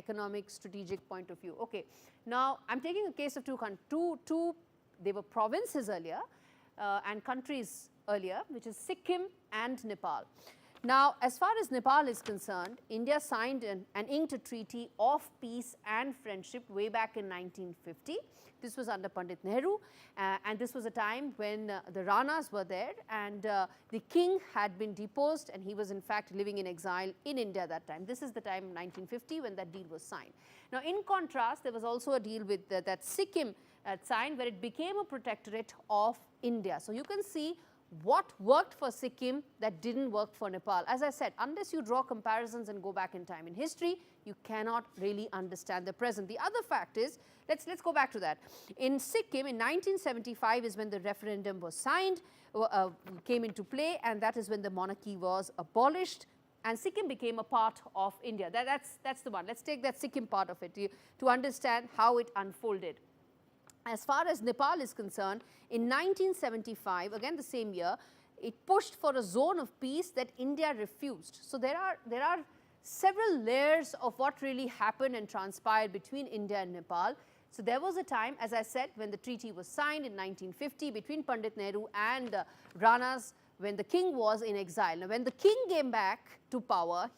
economic, strategic point of view. Okay, now I'm taking a case of they were provinces earlier and countries earlier, which is Sikkim and Nepal. Now, as far as Nepal is concerned, India signed and inked a treaty of peace and friendship way back in 1950. This was under Pandit Nehru, and this was a time when the Ranas were there, and the king had been deposed, and he was in fact living in exile in India that time. This is the time, 1950, when that deal was signed. Now, in contrast, there was also a deal with that Sikkim signed, where it became a protectorate of India. So, you can see what worked for Sikkim that didn't work for Nepal. As I said, unless you draw comparisons and go back in time in history, you cannot really understand the present. The other fact is, let's go back to that. In Sikkim, in 1975 is when the referendum was signed, came into play, and that is when the monarchy was abolished, and Sikkim became a part of India. That's the one. Let's take that Sikkim part of it to understand how it unfolded. As far as Nepal is concerned, in 1975, again the same year, it pushed for a zone of peace that India refused. So there are several layers of what really happened and transpired between India and Nepal. So there was a time, as I said, when the treaty was signed in 1950 between Pandit Nehru and Ranas, when the king was in exile. Now, when the king came back to power,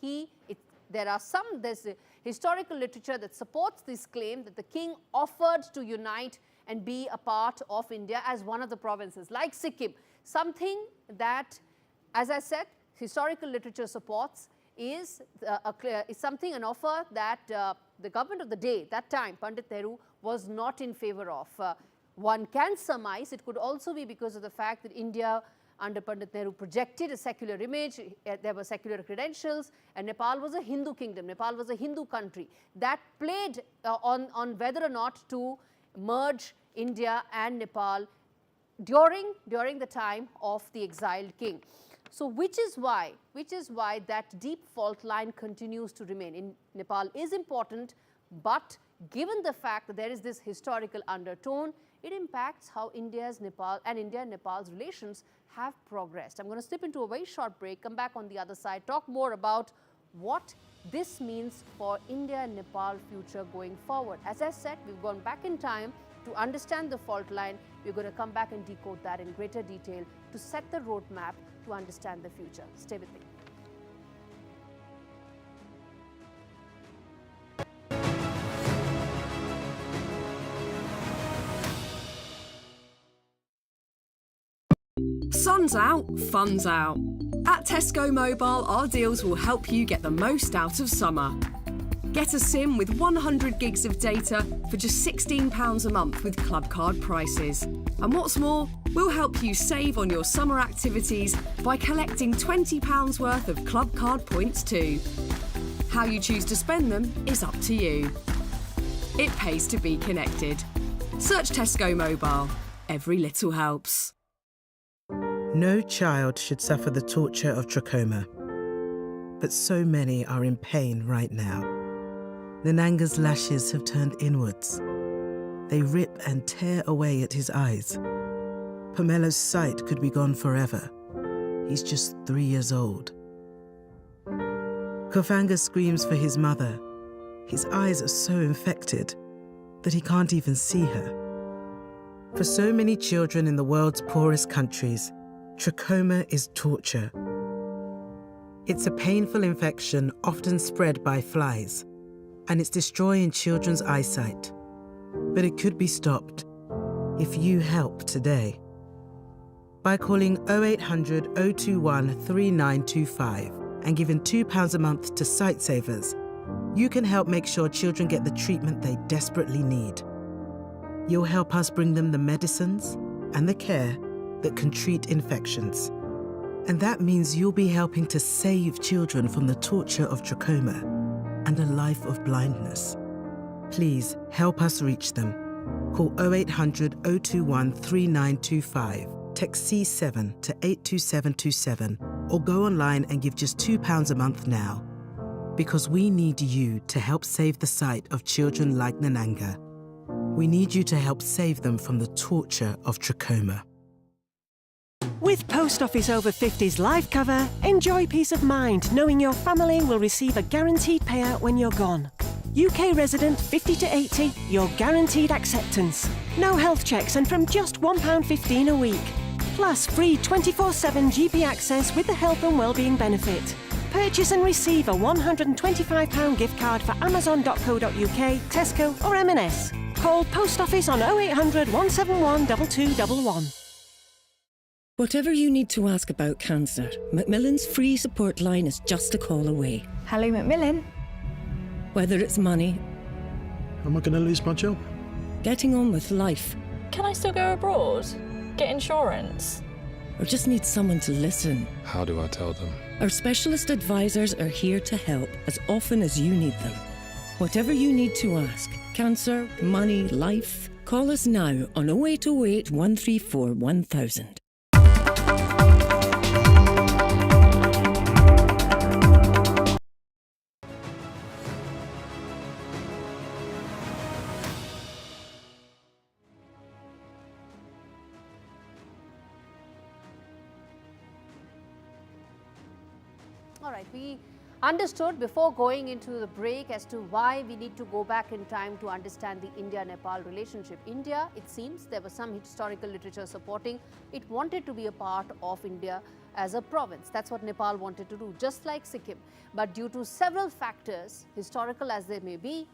there's historical literature that supports this claim that the king offered to unite and be a part of India as one of the provinces, like Sikkim. Something that, as I said, historical literature supports is an offer that the government of the day, that time, Pandit Nehru, was not in favor of. One can surmise it could also be because of the fact that India under Pandit Nehru projected a secular image, there were secular credentials, and Nepal was a Hindu kingdom, Nepal was a Hindu country. That played on whether or not to merge India and Nepal during the time of the exiled king. So which is why that deep fault line continues to remain in Nepal is important, but given the fact that there is this historical undertone, it impacts how India and Nepal's relations have progressed. I'm going to slip into a very short break, come back on the other side, talk more about what this means for India and Nepal future going forward. As I said, we've gone back in time to understand the fault line. We're going to come back and decode that in greater detail to set the roadmap to understand the future. Stay with me. Sun's out, fun's out. At Tesco Mobile, our deals will help you get the most out of summer. Get a SIM with 100 gigs of data for just £16 a month with club card prices. And what's more, we'll help you save on your summer activities by collecting £20 worth of club card points too. How you choose to spend them is up to you. It pays to be connected. Search Tesco Mobile. Every little helps. No child should suffer the torture of trachoma, but so many are in pain right now. Nananga's lashes have turned inwards. They rip and tear away at his eyes. Pamelo's sight could be gone forever. He's just 3 years old. Kofanga screams for his mother. His eyes are so infected that he can't even see her. For so many children in the world's poorest countries, trachoma is torture. It's a painful infection often spread by flies, and it's destroying children's eyesight. But it could be stopped if you help today. By calling 0800 021 3925 and giving £2 a month to Sightsavers, you can help make sure children get the treatment they desperately need. You'll help us bring them the medicines and the care that can treat infections. And that means you'll be helping to save children from the torture of trachoma and a life of blindness. Please help us reach them. Call 0800 021 3925, text C7 to 82727, or go online and give just £2 a month now. Because we need you to help save the sight of children like Nananga. We need you to help save them from the torture of trachoma. With Post Office Over 50s life cover, enjoy peace of mind knowing your family will receive a guaranteed payout when you're gone. UK resident 50 to 80, you're guaranteed acceptance. No health checks and from just £1.15 a week. Plus free 24/7 GP access with the health and wellbeing benefit. Purchase and receive a £125 gift card for amazon.co.uk, Tesco or M&S. Call Post Office on 0800 171 2211. Whatever you need to ask about cancer, Macmillan's free support line is just a call away. Hello, Macmillan. Whether it's money, am I going to lose my job? getting on with life, Can I still go abroad? Get insurance? or just need someone to listen, How do I tell them? our specialist advisors are here to help as often as you need them. Whatever you need to ask, cancer, money, life, call us now on 0808 134 1000. All right, we understood before going into the break as to why we need to go back in time to understand the India-Nepal relationship. India, it seems, there was some historical literature supporting it wanted to be a part of India as a province. That's what Nepal wanted to do, just like Sikkim. But due to several factors, historical as they may be,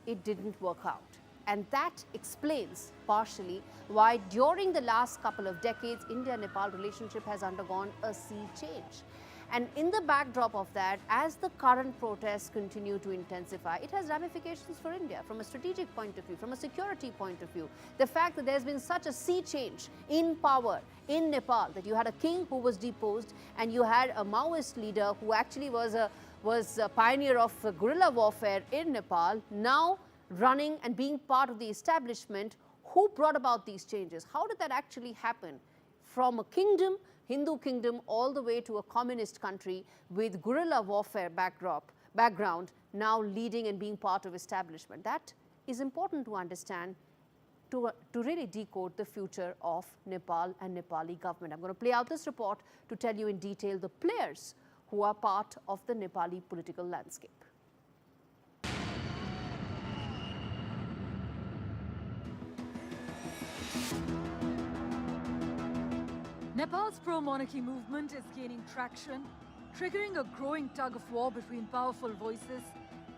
it didn't work out. And that explains partially why during the last couple of decades, India-Nepal relationship has undergone a sea change. And in the backdrop of that, as the current protests continue to intensify, it has ramifications for India from a strategic point of view, from a security point of view. The fact that there's been such a sea change in power in Nepal, that you had a king who was deposed and you had a Maoist leader who actually was a pioneer of guerrilla warfare in Nepal, now running and being part of the establishment. Who brought about these changes? How did that actually happen? From a kingdom, Hindu kingdom, all the way to a communist country with guerrilla warfare background, now leading and being part of establishment. That is important to understand to really decode the future of Nepal and Nepali government. I'm going to play out this report to tell you in detail the players who are part of the Nepali political landscape. Nepal's pro-monarchy movement is gaining traction, triggering a growing tug-of-war between powerful voices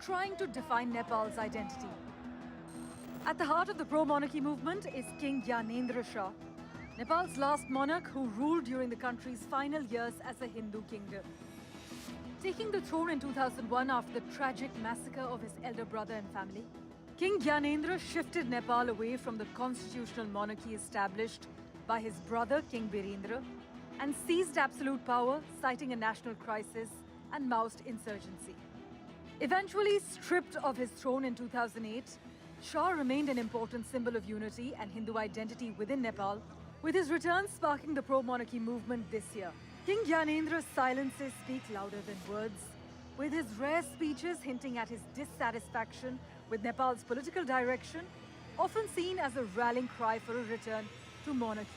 trying to define Nepal's identity. At the heart of the pro-monarchy movement is King Gyanendra Shah, Nepal's last monarch who ruled during the country's final years as a Hindu kingdom. Taking the throne in 2001 after the tragic massacre of his elder brother and family, King Gyanendra shifted Nepal away from the constitutional monarchy established by his brother King Birendra and seized absolute power, citing a national crisis and Maoist insurgency. Eventually stripped of his throne in 2008, Shah remained an important symbol of unity and Hindu identity within Nepal, with his return sparking the pro-monarchy movement this year. King Gyanendra's silences speak louder than words, with his rare speeches hinting at his dissatisfaction with Nepal's political direction, often seen as a rallying cry for a return to monarchy.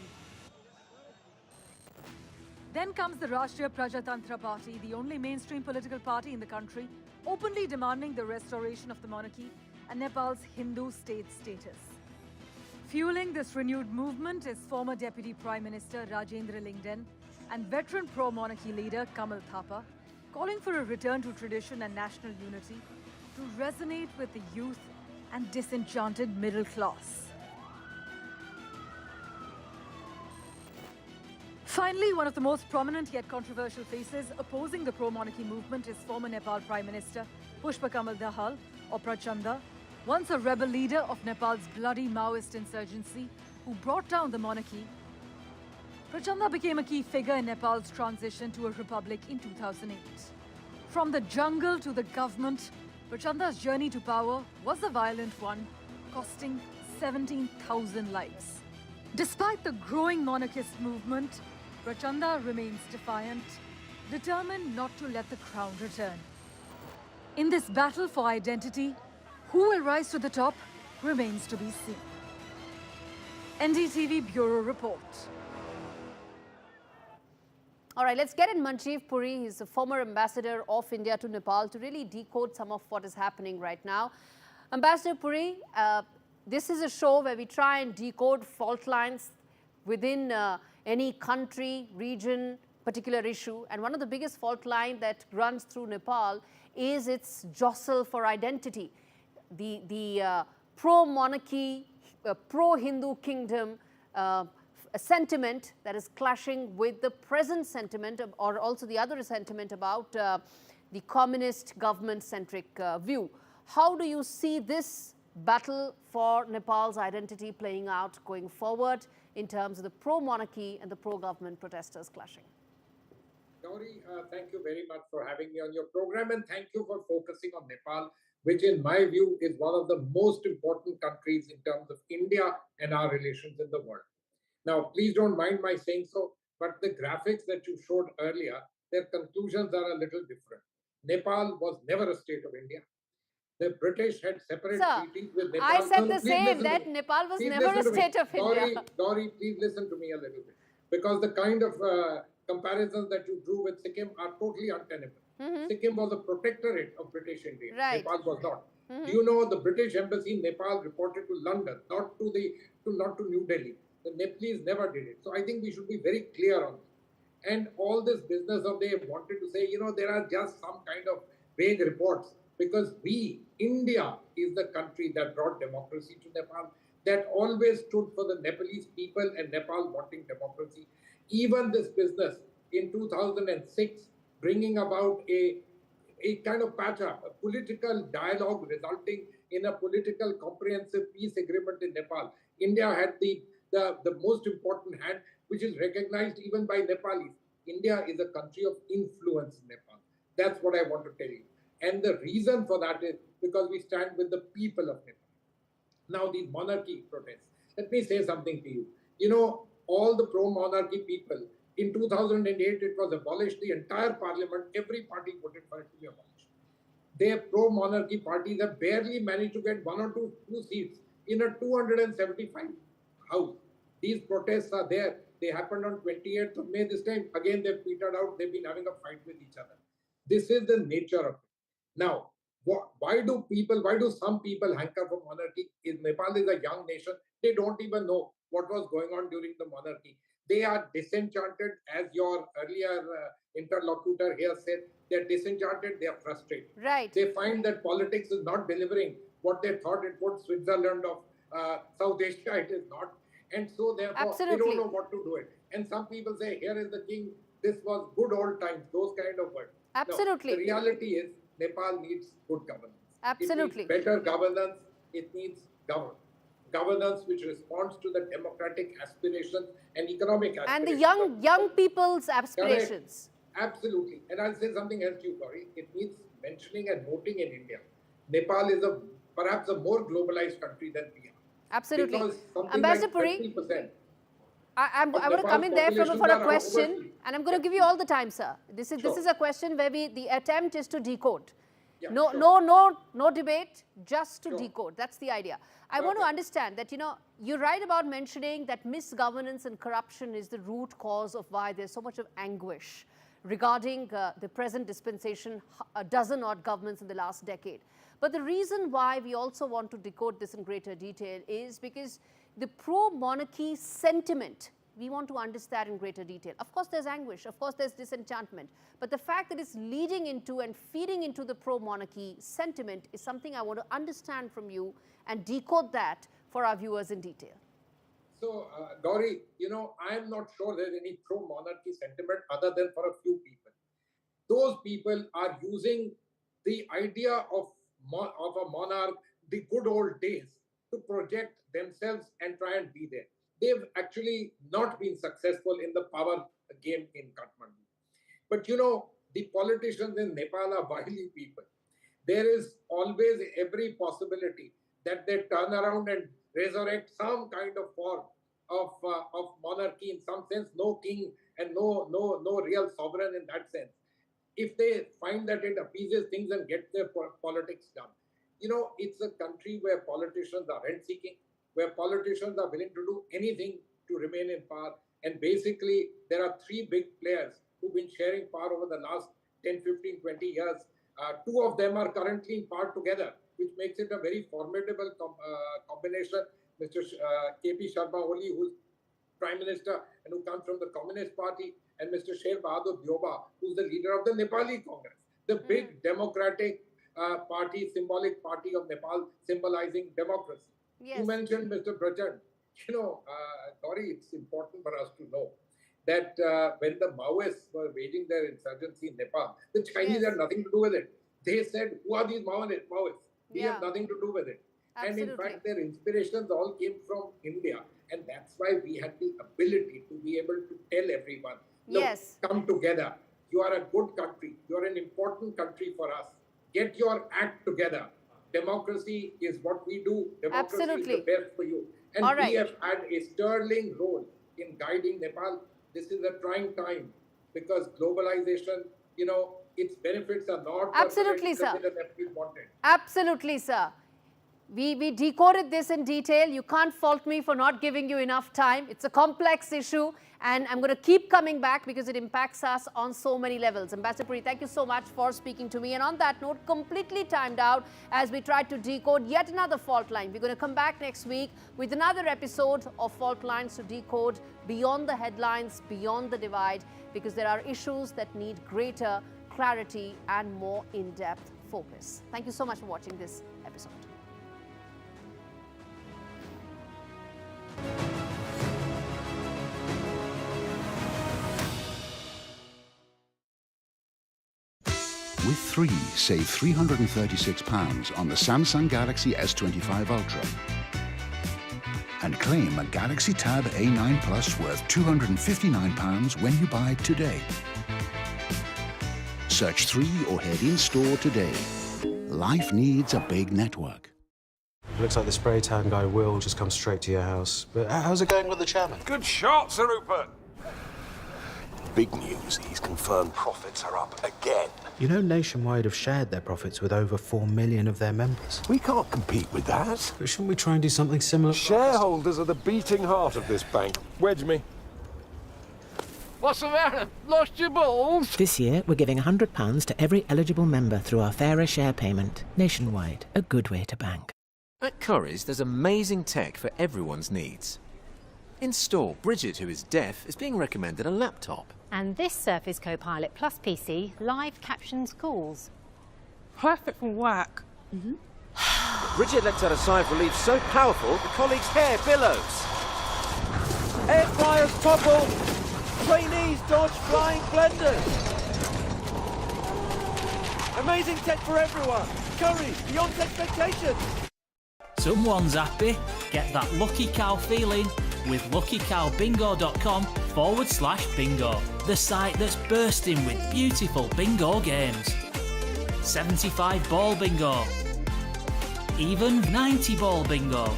Then comes the Rashtriya Prajatantra Party, the only mainstream political party in the country, openly demanding the restoration of the monarchy and Nepal's Hindu state status. Fueling this renewed movement is former Deputy Prime Minister Rajendra Lingden and veteran pro-monarchy leader Kamal Thapa, calling for a return to tradition and national unity to resonate with the youth and disenchanted middle class. Finally, one of the most prominent yet controversial faces opposing the pro-monarchy movement is former Nepal Prime Minister Pushpa Kamal Dahal, or Prachanda, once a rebel leader of Nepal's bloody Maoist insurgency who brought down the monarchy. Prachanda became a key figure in Nepal's transition to a republic in 2008. From the jungle to the government, Prachanda's journey to power was a violent one, costing 17,000 lives. Despite the growing monarchist movement, Prachanda remains defiant, determined not to let the crown return. In this battle for identity, who will rise to the top remains to be seen. NDTV Bureau Report. All right, let's get in Manjeev Puri. He's a former ambassador of India to Nepal to really decode some of what is happening right now. Ambassador Puri, this is a show where we try and decode fault lines within any country, region, particular issue. And one of the biggest fault line that runs through Nepal is its jostle for identity. The pro-monarchy, pro-Hindu kingdom a sentiment that is clashing with the present sentiment or also the other sentiment about the communist government-centric view. How do you see this battle for Nepal's identity playing out going forward in terms of the pro-monarchy and the pro-government protesters clashing? Gaurie, thank you very much for having me on your program, and thank you for focusing on Nepal, which in my view is one of the most important countries in terms of India and our relations in the world. Now, please don't mind my saying so, but the graphics that you showed earlier, their conclusions are a little different. Nepal was never a state of India. The British had separate treaties with Nepal. I said the same, that Nepal was never a state of India. Gaurie, please listen to me a little bit. Because the kind of comparisons that you drew with Sikkim are totally untenable. Sikkim was a protectorate of British India. Right. Nepal was not. Do you know the British embassy in Nepal reported to London, not to New Delhi. The Nepalese never did it. So I think we should be very clear on this. And all this business of they wanted to say, there are just some kind of vague reports, because India is the country that brought democracy to Nepal, that always stood for the Nepalese people and Nepal wanting democracy. Even this business in 2006, bringing about a kind of patch-up, a political dialogue resulting in a political comprehensive peace agreement in Nepal. India had the most important hand, which is recognized even by Nepalis. India is a country of influence in Nepal. That's what I want to tell you. And the reason for that is because we stand with the people of Nepal. Now, these monarchy protests. Let me say something to you. All the pro-monarchy people, in 2008, it was abolished. The entire parliament, every party voted for it to be abolished. Their pro-monarchy parties have barely managed to get 1 or 2 seats in a 275 house. These protests are there. They happened on 28th of May this time. Again, they've petered out. They've been having a fight with each other. This is the nature of it. Now, why do some people hanker for monarchy? Nepal is a young nation. They don't even know what was going on during the monarchy. They are disenchanted, as your earlier interlocutor here said. They're disenchanted. They are frustrated. Right. They find that politics is not delivering what they thought it would. Switzerland of South Asia, it is not. And so therefore, they don't know what to do it. And some people say, here is the king. This was good old times. Those kind of words. Absolutely. No, the reality is Nepal needs good governance. Absolutely. It needs better governance. It needs governance which responds to the democratic aspirations and economic aspirations. And the young people's aspirations. Correct. Absolutely. And I'll say something else to you, Gaurie. It needs mentioning and noting in India. Nepal is perhaps a more globalized country than we are. Absolutely. Ambassador Puri, I want to come in there for a question, and I'm going to give you all the time, sir. This is a question where the attempt is to decode. Yeah, no debate, just to decode. That's the idea. I want to understand that, you're right about mentioning that misgovernance and corruption is the root cause of why there's so much of anguish regarding the present dispensation, a dozen odd governments in the last decade. But the reason why we also want to decode this in greater detail is because the pro-monarchy sentiment, we want to understand in greater detail. Of course, there's anguish. Of course, there's disenchantment. But the fact that it's leading into and feeding into the pro-monarchy sentiment is something I want to understand from you and decode that for our viewers in detail. So, Gaurie, I'm not sure there's any pro-monarchy sentiment other than for a few people. Those people are using the idea of a monarch, the good old days, to project themselves and try and be there. They've actually not been successful in the power game in Kathmandu. But the politicians in Nepal are wily people. There is always every possibility that they turn around and resurrect some kind of form of monarchy in some sense, no king and no real sovereign in that sense. If they find that it appeases things and gets their politics done. It's a country where politicians are rent-seeking, where politicians are willing to do anything to remain in power. And basically, there are 3 big players who've been sharing power over the last 10, 15, 20 years. Two of them are currently in power together, which makes it a very formidable combination. Mr. K.P. Sharma Oli, who's Prime Minister and who comes from the Communist Party, and Mr. Sher Bahadur Dioba, who's the leader of the Nepali Congress, the big democratic party, symbolic party of Nepal, symbolizing democracy. Yes. You mentioned Mr. Prachand. Gaurie, it's important for us to know that when the Maoists were waging their insurgency in Nepal, the Chinese had nothing to do with it. They said, who are these Maoists? We have nothing to do with it. Absolutely. And in fact, their inspirations all came from India. And that's why we had the ability to be able to tell everyone, look, come together. You are a good country. You are an important country for us. Get your act together. Democracy is what we do. Democracy is the best for you. And we have had a sterling role in guiding Nepal. This is a trying time because globalization, its benefits are not absolutely, sir. Wanted. Absolutely, sir. We decoded this in detail. You can't fault me for not giving you enough time. It's a complex issue, and I'm going to keep coming back because it impacts us on so many levels. Ambassador Puri, thank you so much for speaking to me. And on that note, completely timed out as we tried to decode yet another fault line. We're going to come back next week with another episode of Fault Lines to decode beyond the headlines, beyond the divide, because there are issues that need greater clarity and more in-depth focus. Thank you so much for watching this episode. With 3, save £336 on the Samsung Galaxy S25 Ultra. And claim a Galaxy Tab A9 Plus worth £259 when you buy today. Search 3 or head in-store today. Life needs a big network. Looks like the spray tan guy will just come straight to your house. But how's it going with the chairman? Good shot, Sir Rupert. Big news, he's confirmed profits are up again. You know, Nationwide have shared their profits with over 4 million of their members. We can't compete with that. But shouldn't we try and do something similar? Shareholders are the beating heart of this bank. Wedge me. What's the matter? Lost your balls? This year, we're giving £100 to every eligible member through our fairer share payment. Nationwide, a good way to bank. At Currys, there's amazing tech for everyone's needs. In store, Bridget, who is deaf, is being recommended a laptop. And this Surface Copilot Plus PC live captions calls. Perfect for work. Bridget lets out a sigh of relief so powerful, the colleague's hair billows. Air fryers topple. Trainees dodge flying blenders. Amazing tech for everyone. Currys, beyond expectations. Someone's happy. Get that lucky cow feeling with luckycowbingo.com/bingo. The site that's bursting with beautiful bingo games. 75 ball bingo. Even 90 ball bingo.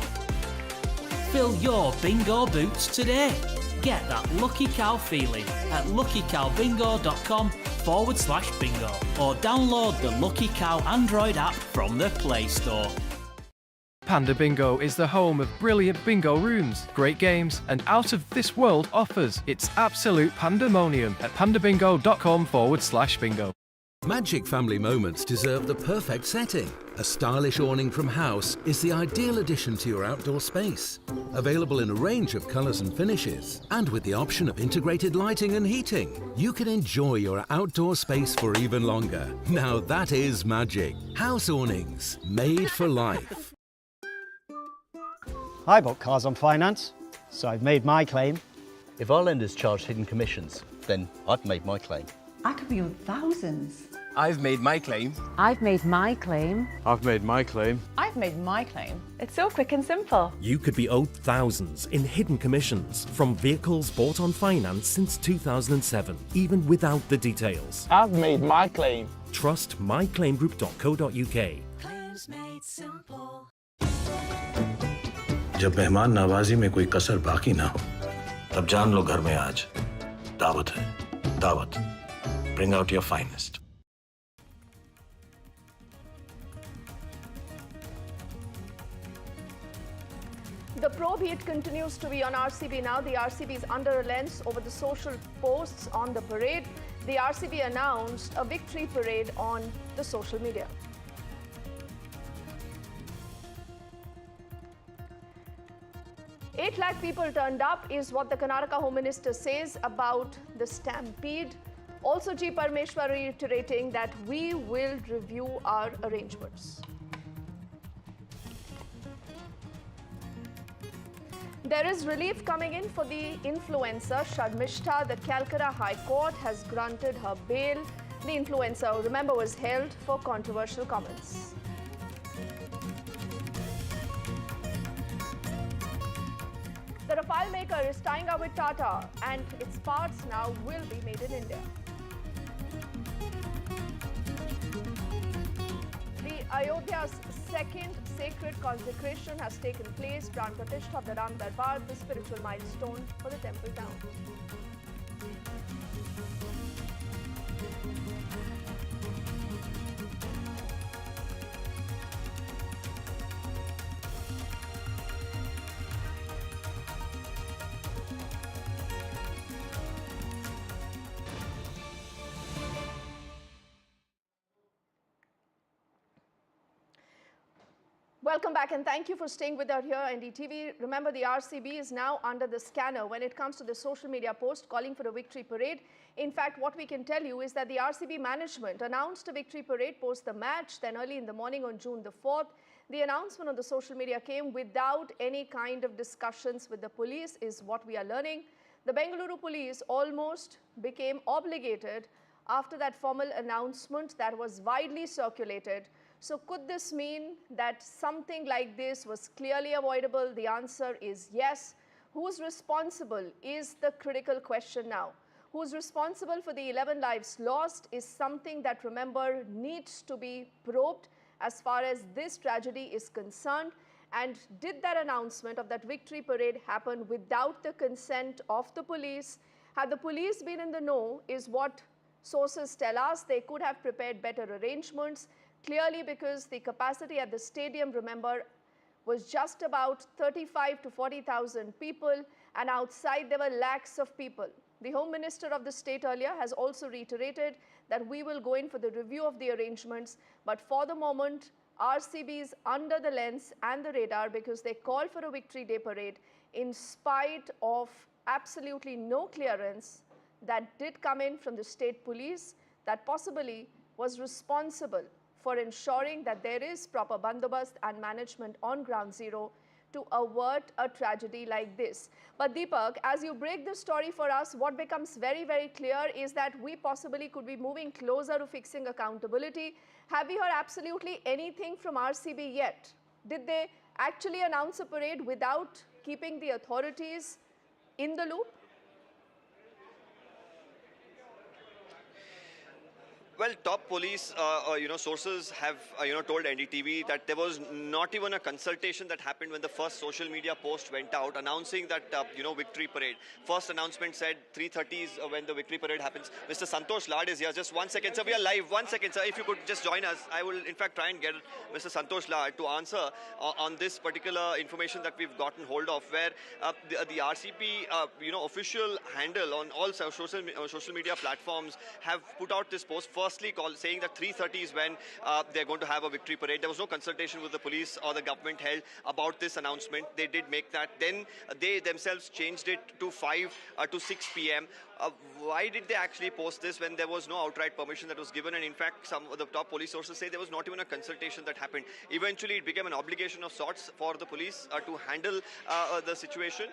Fill your bingo boots today. Get that lucky cow feeling at luckycowbingo.com/bingo or download the Lucky Cow Android app from the Play Store. Panda Bingo is the home of brilliant bingo rooms, great games, and out-of-this-world offers. It's absolute pandemonium at pandabingo.com/bingo. Magic family moments deserve the perfect setting. A stylish awning from House is the ideal addition to your outdoor space. Available in a range of colours and finishes, and with the option of integrated lighting and heating, you can enjoy your outdoor space for even longer. Now that is magic. House awnings, made for life. I bought cars on finance, so I've made my claim. If our lenders charge hidden commissions, then I've made my claim. I could be on thousands. I've made my claim. I've made my claim. I've made my claim. I've made my claim. It's so quick and simple. You could be owed thousands in hidden commissions from vehicles bought on finance since 2007, even without the details. I've made my claim. Trust myclaimgroup.co.uk. Claims made simple. जब मेहमान नवाजी में कोई कसर बाकी ना हो, तब जान लो घर में आज दावत है, दावत. Bring out your finest. The probe heat continues to be on RCB now. The RCB is under a lens over the social posts on the parade. the RCB announced a victory parade on the social media. "8 lakh people turned up" is what the Karnataka Home Minister says about the stampede. Also, G. Parameshwar reiterating that we will review our arrangements. There is relief coming in for the influencer Sharmishta. The Calcutta High Court has granted her bail. The influencer, remember, was held for controversial comments. The Rafale maker is tying up with Tata, and its parts now will be made in India. The Ayodhya's second sacred consecration has taken place. Pran Pratishtha of the Ram Darbar, the spiritual milestone for the temple town. Welcome back, and thank you for staying with us here on NDTV. Remember, the RCB is now under the scanner when it comes to the social media post calling for a victory parade. In fact, what we can tell you is that the RCB management announced a victory parade post the match. Then early in the morning on June the 4th, the announcement on the social media came without any kind of discussions with the police, is what we are learning. The Bengaluru police almost became obligated after that formal announcement that was widely circulated. So could this mean that something like this was clearly avoidable? The answer is yes. Who's responsible is the critical question now. Who's responsible for the 11 lives lost is something that, remember, needs to be probed as far as this tragedy is concerned. And did that announcement of that victory parade happen without the consent of the police? Had the police been in the know, is what sources tell us. They could have prepared better arrangements. Clearly, because the capacity at the stadium, remember, was just about 35 to 40,000 people, and outside there were lakhs of people. The Home Minister of the state earlier has also reiterated that we will go in for the review of the arrangements, but for the moment, RCB is under the lens and the radar because they called for a Victory Day parade in spite of absolutely no clearance that did come in from the state police that possibly was responsible for ensuring that there is proper bandobast and management on ground zero to avert a tragedy like this. But Deepak, as you break the story for us, what becomes very, very clear is that we possibly could be moving closer to fixing accountability. Have we heard absolutely anything from RCB yet? Did they actually announce a parade without keeping the authorities in the loop? Well, top police, sources have, told NDTV that there was not even a consultation that happened when the first social media post went out announcing that, victory parade. First announcement said 3:30 is when the victory parade happens. Mr. Santosh Lad is here. Just 1 second, sir. We are live. 1 second, sir. If you could just join us, I will, in fact, try and get Mr. Santosh Lad to answer on this particular information that we've gotten hold of, where the RCP, official handle on all social media platforms have put out this post. Firstly, saying that 3:30 is when they're going to have a victory parade. There was no consultation with the police or the government held about this announcement. They did make that. Then they themselves changed it to 5 to 6 p.m. Why did they actually post this when there was no outright permission that was given? And in fact, some of the top police sources say there was not even a consultation that happened. Eventually, it became an obligation of sorts for the police to handle the situation.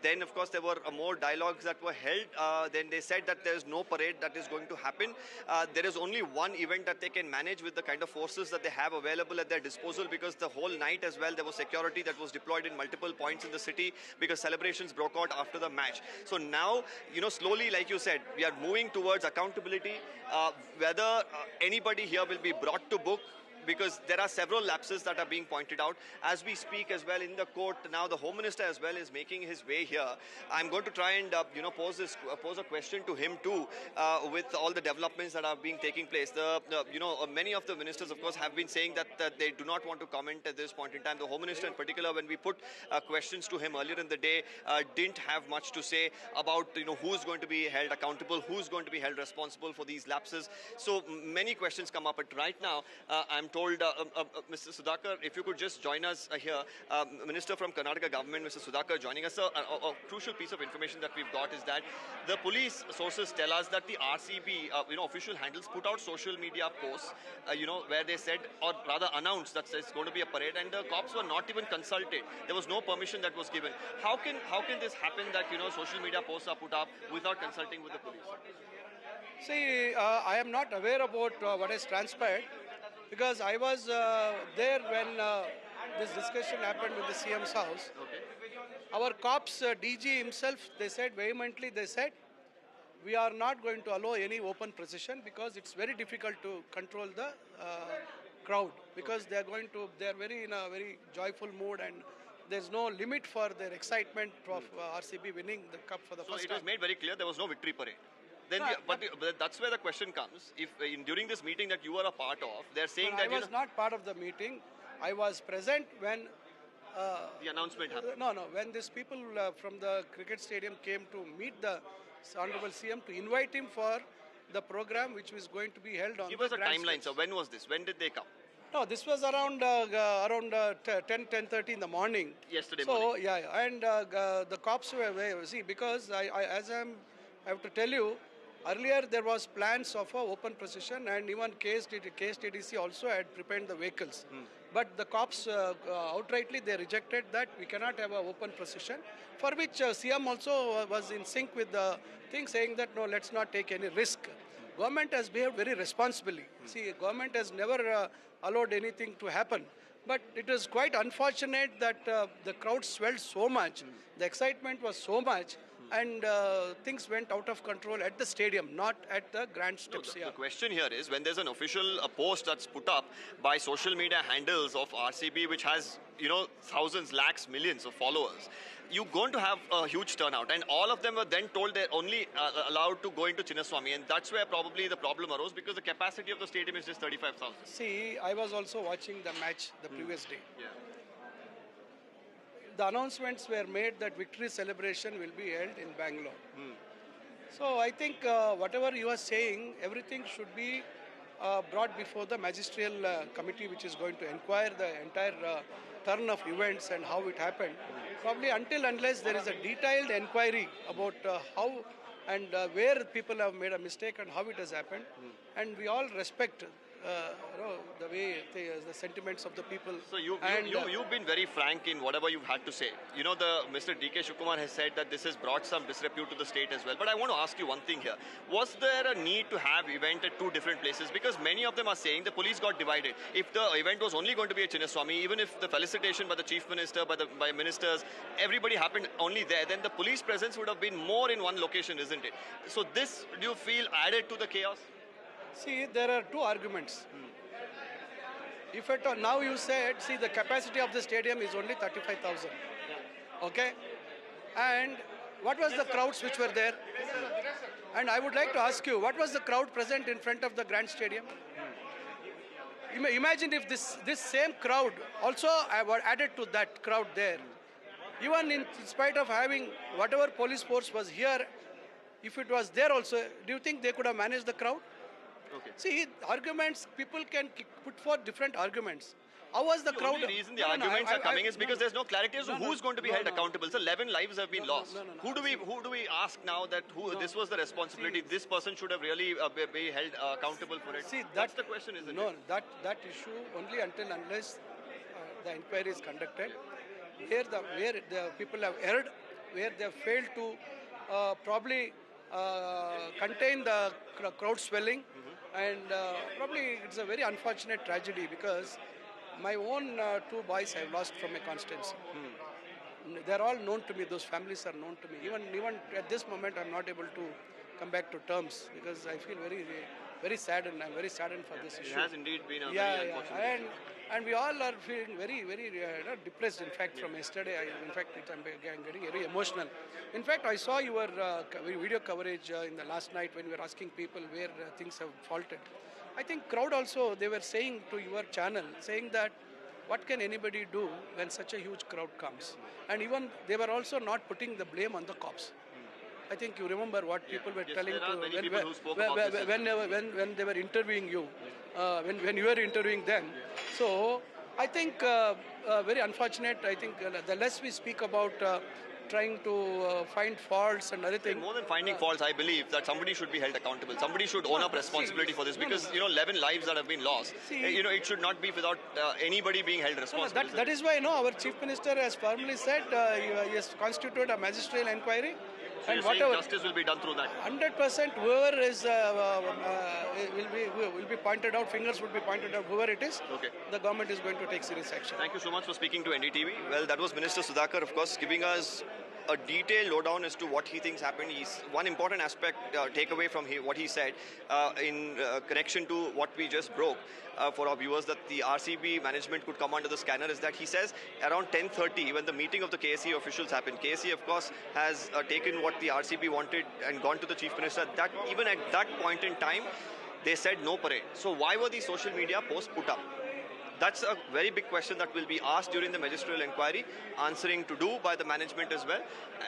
Then, of course, there were more dialogues that were held. Then they said that there is no parade that is going to happen. There is only one event that they can manage with the kind of forces that they have available at their disposal, because the whole night as well, there was security that was deployed in multiple points in the city because celebrations broke out after the match. So now, slowly, like you said, we are moving towards accountability. Whether anybody here will be brought to book, because there are several lapses that are being pointed out. As we speak as well in the court, now the Home Minister as well is making his way here. I'm going to try and pose a question to him too, with all the developments that are being taking place. Many of the ministers, of course, have been saying that they do not want to comment at this point in time. The Home Minister in particular, when we put questions to him earlier in the day, didn't have much to say about who's going to be held accountable, who's going to be held responsible for these lapses. So many questions come up. But right now, I'm told, Mr. Sudhakar, if you could just join us here, Minister from Karnataka government, Mr. Sudhakar, joining us. A crucial piece of information that we've got is that the police sources tell us that the RCB, official handles put out social media posts, where they said, or rather announced that it's going to be a parade, and the cops were not even consulted. There was no permission that was given. How can this happen that social media posts are put up without consulting with the police? See, I am not aware about what has transpired, because I was there when this discussion happened with the CM's house. Okay. Our cops, DG himself, they said vehemently, we are not going to allow any open procession because it's very difficult to control the crowd, because they are in a very joyful mood, and there's no limit for their excitement of RCB winning the cup for the first time. So it was made very clear there was no victory parade. Then, but that's where the question comes. If during this meeting that you were a part of, they're saying that I was not part of the meeting. I was present when the announcement happened. No, when these people from the cricket stadium came to meet the Honorable CM to invite him for the program which was going to be held on. Give us a timeline, sir. When was this? When did they come? No, this was around 10:30 in the morning. Yesterday morning. So and the cops were because I have to tell you, earlier there was plans of a open procession, and even KSTDC also had prepared the vehicles. But the cops outrightly they rejected that we cannot have an open procession, for which CM also was in sync with the thing, saying that no, let's not take any risk. Government has behaved very responsibly. See, government has never allowed anything to happen. But it is quite unfortunate that the crowd swelled so much, the excitement was so much, and things went out of control at the stadium, not at the grand steps. The question here is, when there's an official post that's put up by social media handles of RCB, which has thousands, lakhs, millions of followers, you're going to have a huge turnout, and all of them were then told they're only allowed to go into Chinnaswamy, and that's where probably the problem arose, because the capacity of the stadium is just 35,000. See, I was also watching the match the previous day. Yeah. The announcements were made that victory celebration will be held in Bangalore. So I think whatever you are saying, everything should be brought before the magisterial committee, which is going to inquire the entire turn of events and how it happened. Probably unless there is a detailed inquiry about how and where people have made a mistake and how it has happened. And we all respect the way the sentiments of the people. So you've been very frank in whatever you've had to say. Mr. D.K. Shivakumar has said that this has brought some disrepute to the state as well. But I want to ask you one thing here. Was there a need to have event at two different places? Because many of them are saying the police got divided. If the event was only going to be at Chinnaswamy, even if the felicitation by the Chief Minister, by ministers, everybody happened only there, then the police presence would have been more in one location, isn't it? So this, do you feel, added to the chaos? See, there are two arguments. If at all, now you said, see, the capacity of the stadium is only 35,000. Okay? And what was the crowds which were there? And I would like to ask you, what was the crowd present in front of the grand stadium? Imagine if this same crowd also were added to that crowd there. Even in spite of having whatever police force was here, if it was there also, do you think they could have managed the crowd? Okay. See, arguments, people can put forth different arguments. How was the crowd? The only reason the arguments are coming is because there's no clarity as to who's going to be held accountable. So 11 lives have been lost. Who do we ask now that this was the responsibility? This person should have really be held accountable for it. See, that's the question, isn't it? No, that issue only unless the inquiry is conducted. Where the people have erred, where they have failed to probably contain the crowd swelling. And probably it's a very unfortunate tragedy, because my own two boys I have lost from my constituency. They're all known to me, those families are known to me. Even at this moment I'm not able to come back to terms, because I feel very very saddened. I'm very saddened for this issue. It has indeed been a very unfortunate and we all are feeling very, very depressed. In fact, from yesterday, I'm getting very emotional. In fact, I saw your video coverage in the last night when we were asking people where things have faulted. I think crowd also, they were saying to your channel, saying that what can anybody do when such a huge crowd comes? And even they were also not putting the blame on the cops. I think you remember what people were telling when they were interviewing you, when you were interviewing them. So I think very unfortunate. I think the less we speak about trying to find faults and other things. More than finding faults, I believe that somebody should be held accountable. Somebody should own up responsibility for this because 11 lives that have been lost. It should not be without anybody being held responsible. That is why our Chief Minister has firmly said he has constituted a magisterial inquiry. So and whatever justice will be done through that. 100%, whoever is will be pointed out. Fingers will be pointed out. Whoever it is, the government is going to take serious action. Thank you so much for speaking to NDTV. Well, that was Minister Sudhakar, of course, giving us a detailed lowdown as to what he thinks happened. One important aspect, takeaway from what he said in connection to what we just broke for our viewers, that the RCB management could come under the scanner, is that he says around 10:30 when the meeting of the KSE officials happened. KSE, of course, has taken what the RCB wanted and gone to the Chief Minister. That even at that point in time, they said no parade. So why were these social media posts put up? That's a very big question that will be asked during the magisterial inquiry, answering to do by the management as well.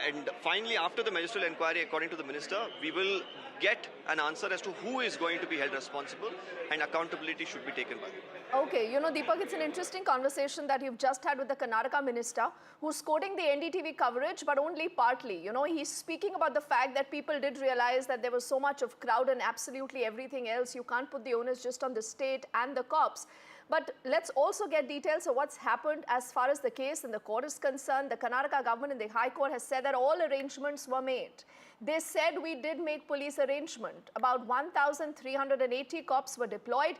And finally, after the magisterial inquiry, according to the minister, we will get an answer as to who is going to be held responsible and accountability should be taken by them. Okay, Deepak, it's an interesting conversation that you've just had with the Karnataka minister who's quoting the NDTV coverage, but only partly. He's speaking about the fact that people did realize that there was so much of crowd and absolutely everything else. You can't put the onus just on the state and the cops. But let's also get details of what's happened as far as the case in the court is concerned. The Karnataka government in the High Court has said that all arrangements were made. They said we did make police arrangement. About 1,380 cops were deployed.